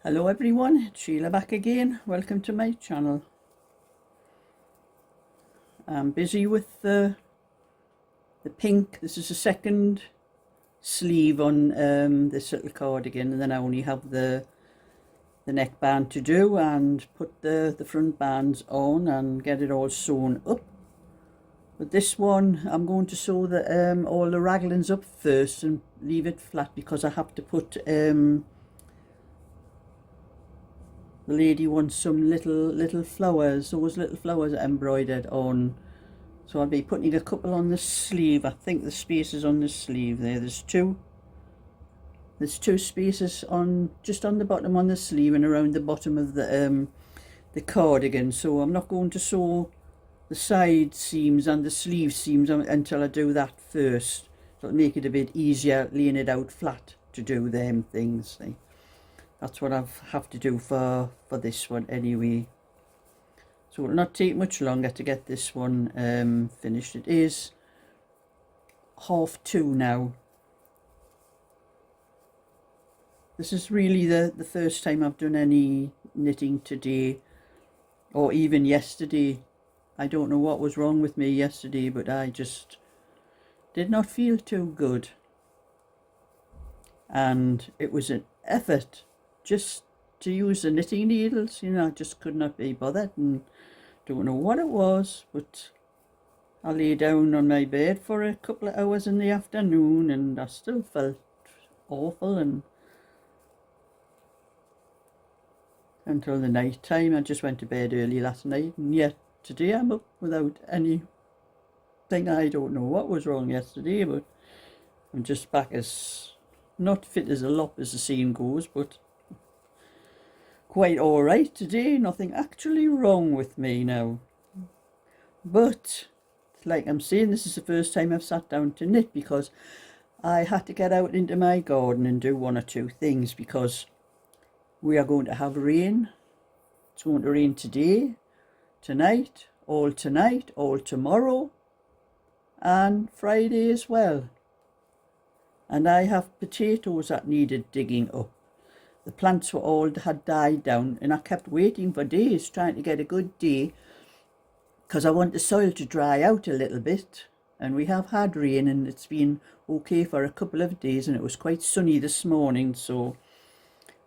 Hello everyone, it's Sheila back again. Welcome to my channel. I'm busy with the pink. This is the second sleeve on this little cardigan, and then I only have the neckband to do and put the front bands on and get it all sewn up. But this one I'm going to sew all the raglings up first and leave it flat, because I have to put the lady wants some little flowers, those little flowers embroidered on. So I'll be putting a couple on the sleeve. I think the spaces on the sleeve there, there's two spaces on just on the bottom on the sleeve and around the bottom of the cardigan. So I'm not going to sew the side seams and the sleeve seams until I do that first. So it'll make it a bit easier laying it out flat to do them things. That's what I have to do for this one anyway. So it'll not take much longer to get this one finished. It is 2:30 now. This is really the first time I've done any knitting today, or even yesterday. I don't know what was wrong with me yesterday, but I just did not feel too good. And it was an effort just to use the knitting needles, I just could not be bothered, and don't know what it was, but I lay down on my bed for a couple of hours in the afternoon and I still felt awful, and until the night time. I just went to bed early last night, and yet today I'm up without anything. I don't know what was wrong yesterday, but I'm just back as not fit as a lop as the saying goes, but quite all right today. Nothing actually wrong with me now. But like I'm saying, this is the first time I've sat down to knit, because I had to get out into my garden and do one or two things, because we are going to have rain. It's going to rain today, tonight, all tomorrow, and Friday as well. And I have potatoes that needed digging up. The plants had died down, and I kept waiting for days, trying to get a good day, because I want the soil to dry out a little bit. And we have had rain, and it's been okay for a couple of days, and it was quite sunny this morning. So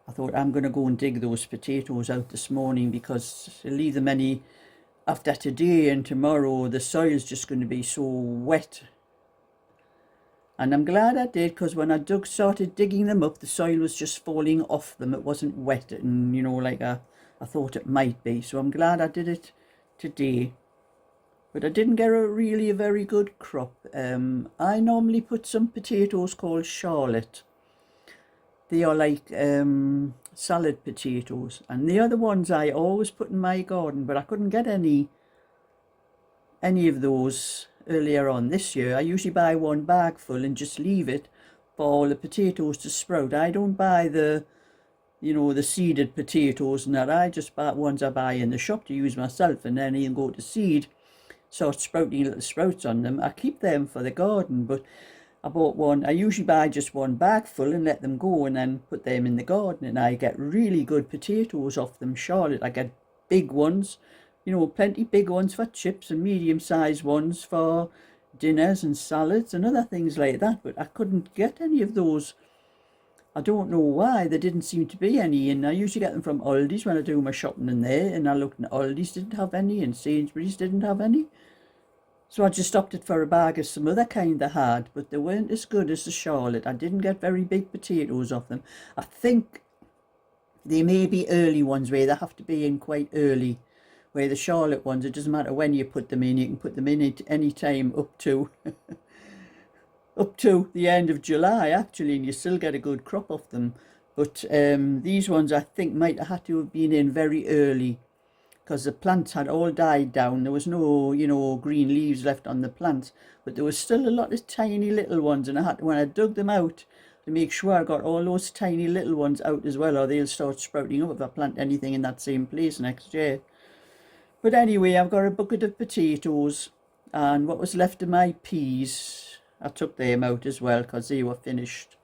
I thought I'm going to go and dig those potatoes out this morning, because I'll leave them any after today and tomorrow. The soil's just going to be so wet. And I'm glad I did, because when I started digging them up, the soil was just falling off them. It wasn't wet, and like I thought it might be. So I'm glad I did it today. But I didn't get really a very good crop. I normally put some potatoes called Charlotte. They are like salad potatoes, and they are the ones I always put in my garden, but I couldn't get any of those earlier on this year. I usually buy one bag full and just leave it for all the potatoes to sprout. I don't buy the seeded potatoes and that. I just buy ones I buy in the shop to use myself, and then even go to seed, start sprouting little sprouts on them. I keep them for the garden, but I bought one. I usually buy just one bag full and let them go, and then put them in the garden, and I get really good potatoes off them. Charlotte, I get big ones, plenty big ones for chips, and medium-sized ones for dinners and salads and other things like that. But I couldn't get any of those. I don't know why. There didn't seem to be any, and I usually get them from Aldi's when I do my shopping in there, and I looked, and Aldi's didn't have any, and Sainsbury's didn't have any. So I just opted for a bag of some other kind they had, but they weren't as good as the Charlotte. I didn't get very big potatoes off them. I think they may be early ones, where they have to be in quite early, where the Charlotte ones, it doesn't matter when you put them in. You can put them in at any time up to the end of July actually, and you still get a good crop off them. But these ones I think might have had to have been in very early, because the plants had all died down. There was no green leaves left on the plants, but there was still a lot of tiny little ones, and when I dug them out to make sure I got all those tiny little ones out as well, or they'll start sprouting up if I plant anything in that same place next year. But anyway, I've got a bucket of potatoes, and what was left of my peas, I took them out as well, because they were finished.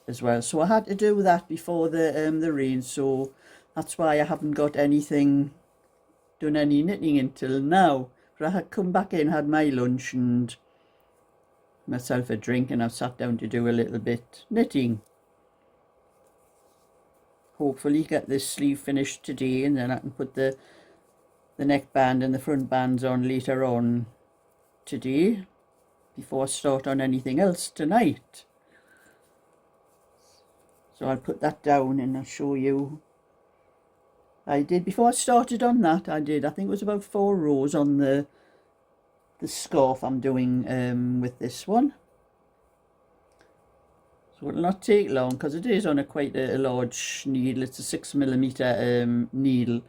as well. So I had to do that before the rain, so that's why I haven't got anything, done any knitting until now. But I had come back in, had my lunch and myself a drink, and I've sat down to do a little bit knitting. Hopefully get this sleeve finished today, and then I can put the neckband and the front bands on later on today before I start on anything else tonight. So I'll put that down and I'll show you. I did, before I started on that, I think it was about 4 rows on the scarf I'm doing with this one. So it'll not take long because it is on quite a large needle. It's a 6mm needle.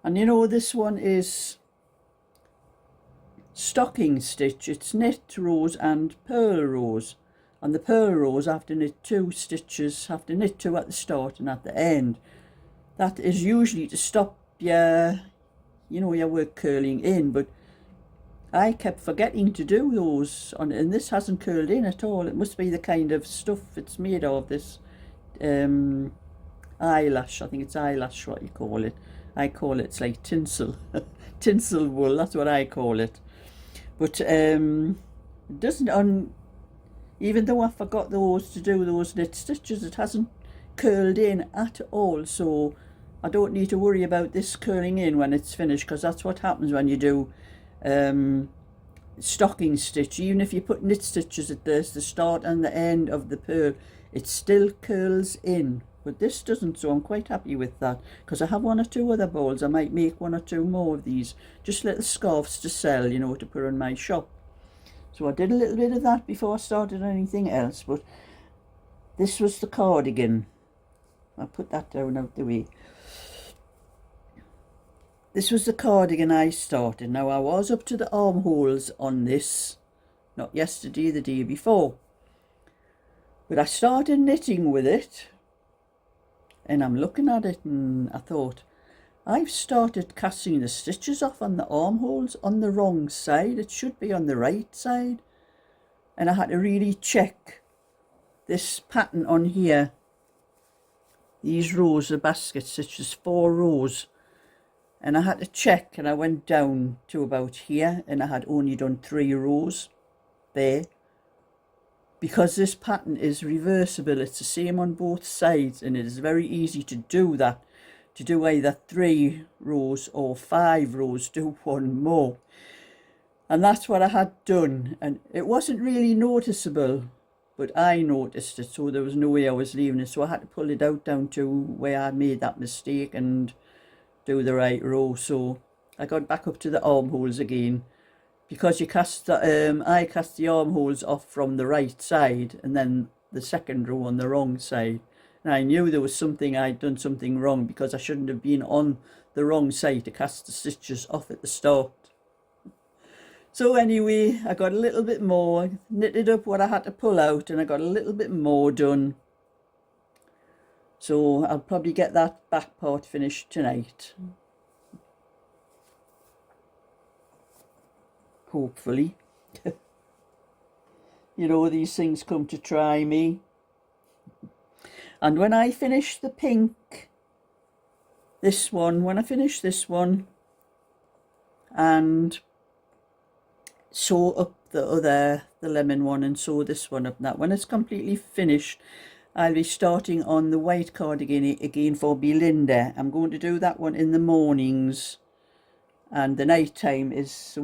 And you know, this one is stocking stitch. It's knit rows and purl rows. And the purl rows, I have to knit 2 stitches, have to knit 2 at the start and at the end. That is usually to stop your, you know, your work curling in, but I kept forgetting to do those on, and this hasn't curled in at all. It must be the kind of stuff it's made of, this eyelash. I think it's eyelash what you call it. I call it, it's like tinsel. Tinsel wool, that's what I call it. But it doesn't, even though I forgot those to do those knit stitches, it hasn't curled in at all. So I don't need to worry about this curling in when it's finished, because that's what happens when you do stocking stitch. Even if you put knit stitches at the start and the end of the purl, it still curls in, but this doesn't. So I'm quite happy with that, because I have 1 or 2 other balls. I might make 1 or 2 more of these, just little scarves to sell, you know, to put in my shop. So I did a little bit of that before I started anything else. But this was the cardigan. I'll put that down out the way. This was the cardigan I started. Now, I was up to the armholes on this, not yesterday, the day before. But I started knitting with it, and I'm looking at it and I thought, I've started casting the stitches off on the armholes on the wrong side. It should be on the right side. And I had to really check this pattern on here. These rows of basket stitches, 4 rows. And I had to check, and I went down to about here, and I had only done 3 rows there. Because this pattern is reversible, it's the same on both sides, and it is very easy to do that. To do either 3 rows or 5 rows, do 1 more. And that's what I had done, and it wasn't really noticeable, but I noticed it, so there was no way I was leaving it. So I had to pull it out down to where I made that mistake and do the right row. So I got back up to the armholes again, because you cast the, I cast the armholes off from the right side, and then the second row on the wrong side. And I knew there was something, I'd done something wrong, because I shouldn't have been on the wrong side to cast the stitches off at the start. So anyway, I got a little bit more, knitted up what I had to pull out, and I got a little bit more done. So I'll probably get that back part finished tonight. Hopefully. You know, these things come to try me. And when I finish the pink, this one, when I finish this one and sew up the lemon one and sew this one up, that when it's completely finished, I'll be starting on the white cardigan again for Belinda. I'm going to do that one in the mornings, and the night time is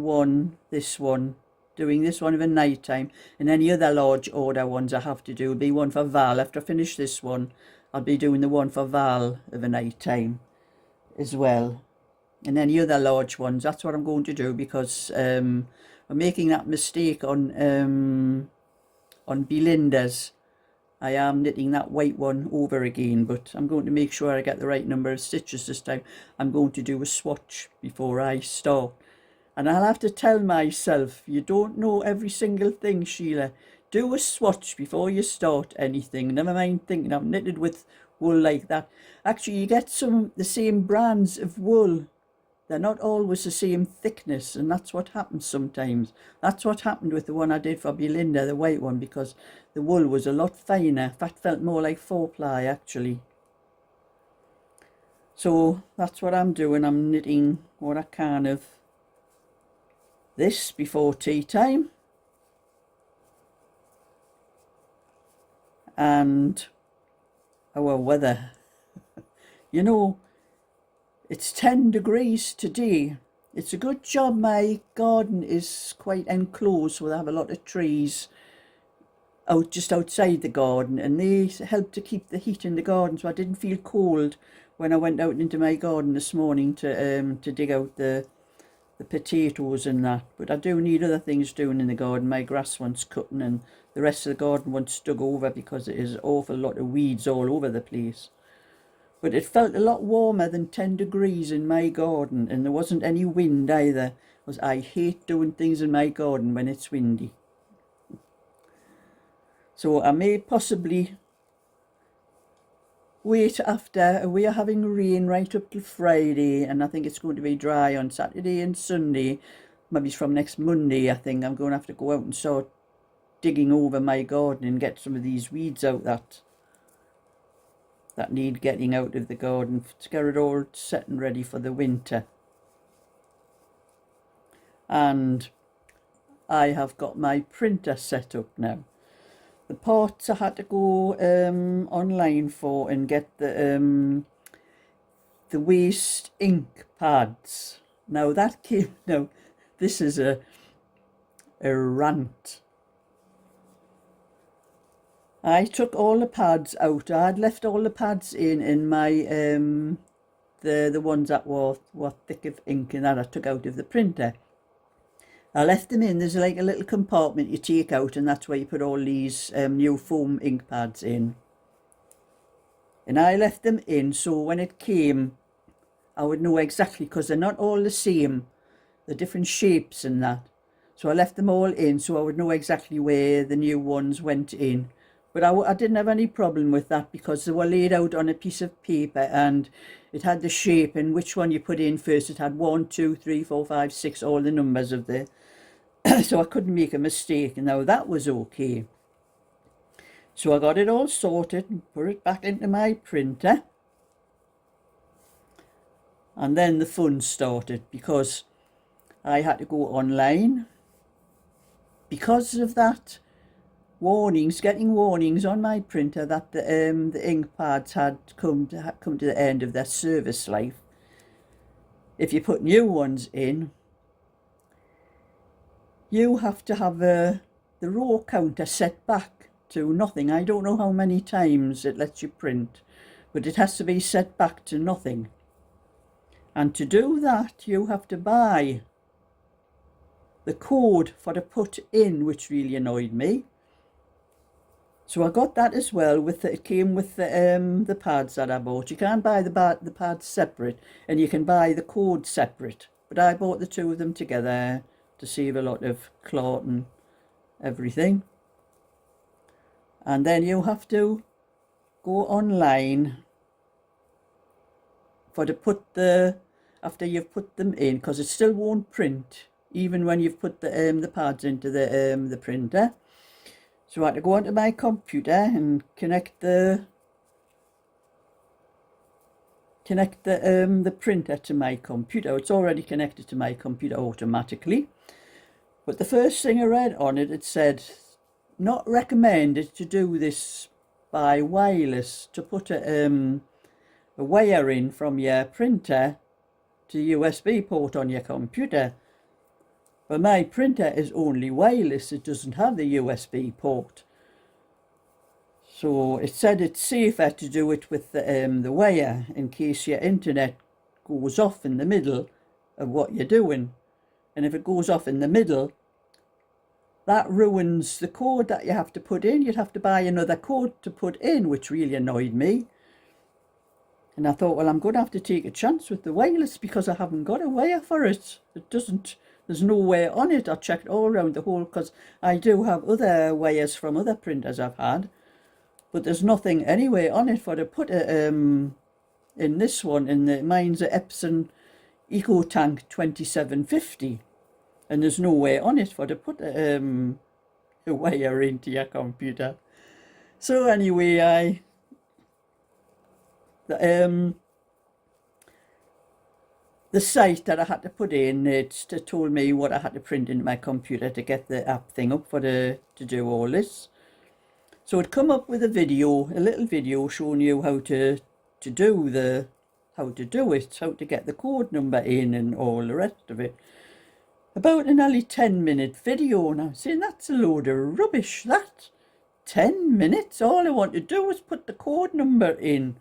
this one, doing this one of a night time, and any other large order ones I have to do will be one for Val. After I finish this one, I'll be doing the one for Val of a night time as well, and any other large ones. That's what I'm going to do, because I'm making that mistake on Belinda's. I am knitting that white one over again, but I'm going to make sure I get the right number of stitches this time. I'm going to do a swatch before I start. And I'll have to tell myself, you don't know every single thing, Sheila. Do a swatch before you start anything. Never mind thinking I've knitted with wool like that. Actually, you get the same brands of wool they're not always the same thickness, and that's what happens sometimes. That's what happened with the one I did for Belinda, the white one, because the wool was a lot finer. In fact, felt more like 4-ply actually. So that's what I'm doing. I'm knitting what I can of this before tea time. And our weather, you know, it's 10 degrees today. It's a good job my garden is quite enclosed, so I have a lot of trees out just outside the garden, and they help to keep the heat in the garden, so I didn't feel cold when I went out into my garden this morning to dig out the potatoes and that. But I do need other things doing in the garden. My grass wants cutting, and the rest of the garden wants dug over because it is an awful lot of weeds all over the place. But it felt a lot warmer than 10 degrees in my garden, and there wasn't any wind either, because I hate doing things in my garden when it's windy. So I may possibly wait after. We are having rain right up till Friday, and I think it's going to be dry on Saturday and Sunday. Maybe from next Monday, I think I'm going to have to go out and start digging over my garden and get some of these weeds out that need getting out of the garden to get it all set and ready for the winter. And I have got my printer set up now. The parts I had to go online for and get the waste ink pads. Now that came, now this is a rant. I took all the pads out. I had left all the pads in my the ones that were thick of ink and that I took out of the printer. I left them in. There's like a little compartment you take out, and that's where you put all these new foam ink pads in. And I left them in so when it came, I would know exactly, because they're not all the same. They're different shapes and that. So I left them all in so I would know exactly where the new ones went in. But I didn't have any problem with that because they were laid out on a piece of paper, and it had the shape and which one you put in first. It had 1, 2, 3, 4, 5, 6, all the numbers of the so I couldn't make a mistake, and now that was okay. So I got it all sorted and put it back into my printer, and then the fun started because I had to go online because of that getting warnings on my printer that the ink pads had come to the end of their service life. If you put new ones in, you have to have the row counter set back to nothing. I don't know how many times it lets you print, but it has to be set back to nothing. And to do that, you have to buy the code for the put in, which really annoyed me. So I got that as well. It came with the pads that I bought. You can't buy the pads separate, and you can buy the code separate. But I bought the two of them together to save a lot of cloth and everything. And then you have to go online after you've put them in, because it still won't print even when you've put the pads into the printer. So I had to go onto my computer and connect the printer to my computer. It's already connected to my computer automatically. But the first thing I read on it, it said, not recommended to do this by wireless, to put a wire in from your printer to the USB port on your computer. But my printer is only wireless, it doesn't have the USB port. So it said it's safer to do it with the wire in case your internet goes off in the middle of what you're doing. And if it goes off in the middle, that ruins the code that you have to put in. You'd have to buy another code to put in, which really annoyed me. And I thought, well, I'm going to have to take a chance with the wireless because I haven't got a wire for it. There's no wire on it. I checked all around the whole, because I do have other wires from other printers I've had. But there's nothing anyway on it for to put it in this one. Mine's a Epson Eco Tank 2750, and there's nowhere on it for to put a wire into your computer. So anyway, the site that I had to put in, it told me what I had to print into my computer to get the app thing up for to do all this. So it come up with a video, a little video showing you how to do it, how to get the code number in and all the rest of it. About a nearly 10-minute video, and I'm saying that's a load of rubbish, that. 10 minutes, all I want to do was put the code number in.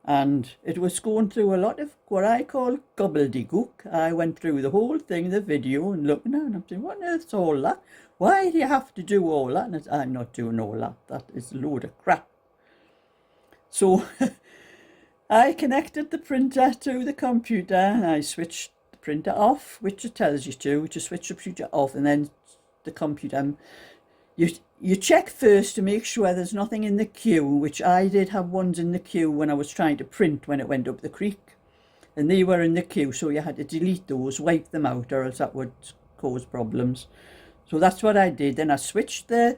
And it was going through a lot of what I call gobbledygook. I went through the whole thing, the video, and looking at it, and I'm saying, what on earth's all that? Why do you have to do all that? And I'm not doing all that. That is a load of crap. So I connected the printer to the computer, and I switched the printer off, which it tells you to switch the printer off, and then the computer. You check first to make sure there's nothing in the queue, which I did have ones in the queue when I was trying to print when it went up the creek. And they were in the queue, so you had to delete those, wipe them out, or else that would cause problems. So that's what I did. Then I switched the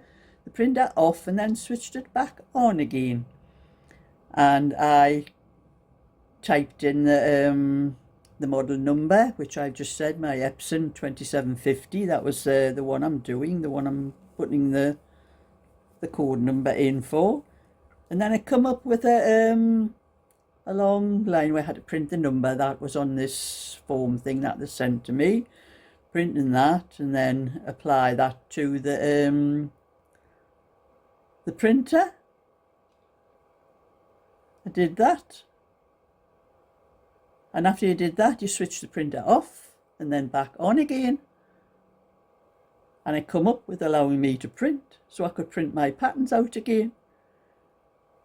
printer off and then switched it back on again. And I typed in the model number, which I just said, my Epson 2750. That was the one I'm doing, the one I'm putting the code number in for. And then I come up with a long line where I had to print the number that was on this form thing that they sent to me, printing that, and then apply that to the printer. I did that, and after you did that, you switch the printer off and then back on again. And it come up with allowing me to print, so I could print my patterns out again.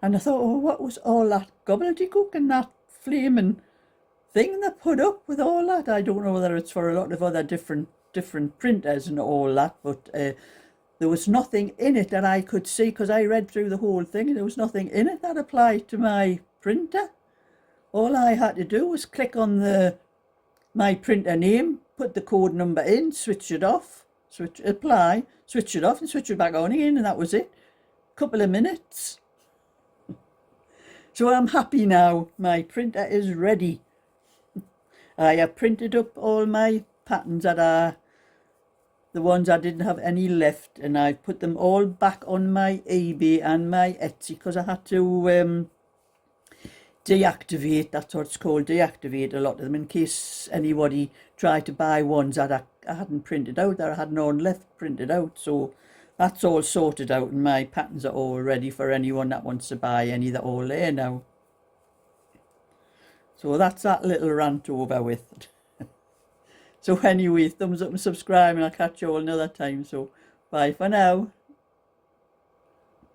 And I thought, oh, what was all that gobbledygook and that flaming thing they put up with all that? I don't know whether it's for a lot of other different printers and all that, but there was nothing in it that I could see, because I read through the whole thing and there was nothing in it that applied to my printer. All I had to do was click on my printer name, put the code number in, switch it off, apply, switch it off and switch it back on again, and that was it. Couple of minutes. So I'm happy now. My printer is ready. I have printed up all my patterns that are the ones I didn't have any left, and I put them all back on my eBay and my Etsy, because I had to deactivate, that's what it's called, deactivate a lot of them in case anybody tried to buy ones that I hadn't printed out, that I had none left printed out. So that's all sorted out, and my patterns are all ready for anyone that wants to buy any. They're all there now. So that's that little rant over with. So anyway, thumbs up and subscribe, and I'll catch you all another time. So bye for now.